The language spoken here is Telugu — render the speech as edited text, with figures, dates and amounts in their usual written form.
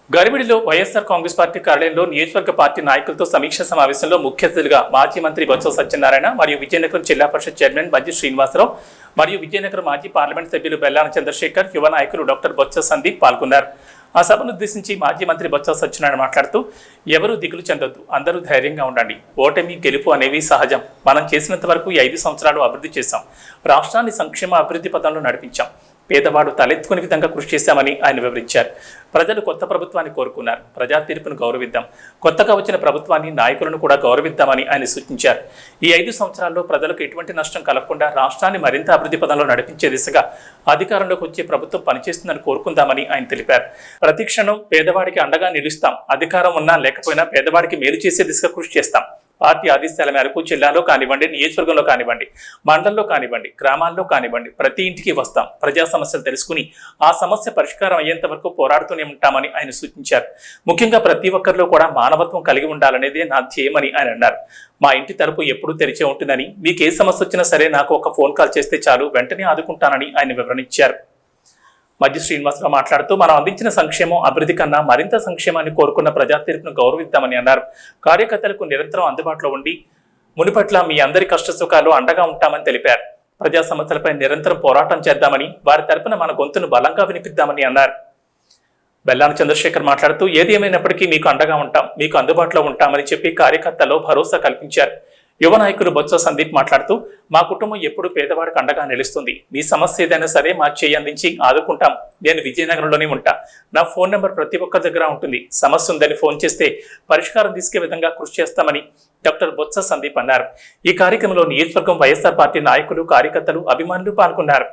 గరివిడిలో వైఎస్ఆర్ కాంగ్రెస్ పార్టీ కార్యాలయంలో నియోజకవర్గ పార్టీ నాయకులతో సమీక్ష సమావేశంలో ముఖ్య అతిథులుగా మాజీ మంత్రి బొత్స సత్యనారాయణ మరియు విజయనగరం జిల్లా పరిషత్ చైర్మన్ మధ్య శ్రీనివాసరావు మరియు విజయనగరం మాజీ పార్లమెంట్ సభ్యులు బెల్లాన చంద్రశేఖర్, యువ నాయకులు డాక్టర్ బొత్స సందీప్ పాల్గొన్నారు. ఆ సభను ఉద్దేశించి మాజీ మంత్రి బొత్స సత్యనారాయణ మాట్లాడుతూ, ఎవరూ దిగులు చెందొద్దు, అందరూ ధైర్యంగా ఉండండి. ఓటమి గెలుపు అనేవి సహజం. మనం చేసినంత వరకు ఈ 5 సంవత్సరాలు అభివృద్ధి చేశాం. రాష్ట్రాన్ని సంక్షేమ అభివృద్ధి పదంలో నడిపించాం. పేదవాడు తలెత్తుకునే విధంగా కృషి చేశామని ఆయన వివరించారు. ప్రజలు కొత్త ప్రభుత్వాన్ని కోరుకున్నారు. ప్రజా తీర్పును గౌరవిద్దాం. కొత్తగా వచ్చిన ప్రభుత్వాన్ని, నాయకులను కూడా గౌరవిద్దామని ఆయన సూచించారు. ఈ 5 సంవత్సరాల్లో ప్రజలకు ఎటువంటి నష్టం కలగకుండా రాష్ట్రాన్ని మరింత అభివృద్ధి పదంలో నడిపించే దిశగా అధికారంలోకి వచ్చే ప్రభుత్వం పనిచేస్తుందని కోరుకుందామని ఆయన తెలిపారు. ప్రతి క్షణం పేదవాడికి అండగా నిలుస్తాం. అధికారం ఉన్నా లేకపోయినా పేదవాడికి మేలు చేసే దిశగా కృషి చేస్తాం. పార్టీ ఆదేశాల మేరకు జిల్లాలో కానివ్వండి, నియోజకవర్గంలో కానివ్వండి, మండలంలో కానివ్వండి, గ్రామాల్లో కానివ్వండి, ప్రతి ఇంటికి వస్తాం. ప్రజా సమస్యలు తెలుసుకుని ఆ సమస్య పరిష్కారం అయ్యేంత వరకు పోరాడుతూనే ఉంటామని ఆయన సూచించారు. ముఖ్యంగా ప్రతి ఒక్కరిలో కూడా మానవత్వం కలిగి ఉండాలనేదే నా ధ్యేయమని ఆయన అన్నారు. మా ఇంటి తలుపు ఎప్పుడూ తెరిచే ఉంటుందని, మీకు ఏ సమస్య వచ్చినా సరే నాకు ఒక ఫోన్ కాల్ చేస్తే చాలు, వెంటనే ఆదుకుంటానని ఆయన వివరించారు. మధ్య శ్రీనివాసరావు మాట్లాడుతూ, మనం అందించిన సంక్షేమం అభివృద్ధి కన్నా మరింత సంక్షేమాన్ని కోరుకున్న ప్రజా తీర్పును గౌరవిద్దామని అన్నారు. కార్యకర్తలకు నిరంతరం అందుబాటులో ఉండి మునిపట్ల మీ అందరి కష్ట సుఖాలు అండగా ఉంటామని తెలిపారు. ప్రజా సమస్యలపై నిరంతరం పోరాటం చేద్దామని, వారి తరపున మన గొంతును బలంగా వినిపిద్దామని అన్నారు. బెల్లాన చంద్రశేఖర్ మాట్లాడుతూ, ఏది ఏమైనప్పటికీ మీకు అండగా ఉంటాం, మీకు అందుబాటులో ఉంటామని చెప్పి కార్యకర్తల్లో భరోసా కల్పించారు. యువ నాయకులు బొత్స సందీప్ మాట్లాడుతూ, మా కుటుంబం ఎప్పుడు పేదవాడికి అండగా నిలుస్తుంది. మీ సమస్య ఏదైనా సరే మా చేయి అందించి ఆదుకుంటాం. నేను విజయనగరంలోనే ఉంటా. నా ఫోన్ నెంబర్ ప్రతి ఒక్కరి దగ్గర ఉంటుంది. సమస్య ఉందని ఫోన్ చేస్తే పరిష్కారం తీసుకే విధంగా కృషి చేస్తామని డాక్టర్ బొత్స సందీప్ అన్నారు. ఈ కార్యక్రమంలో నియోజకవర్గం వైఎస్ఆర్ పార్టీ నాయకులు, కార్యకర్తలు, అభిమానులు పాల్గొన్నారు.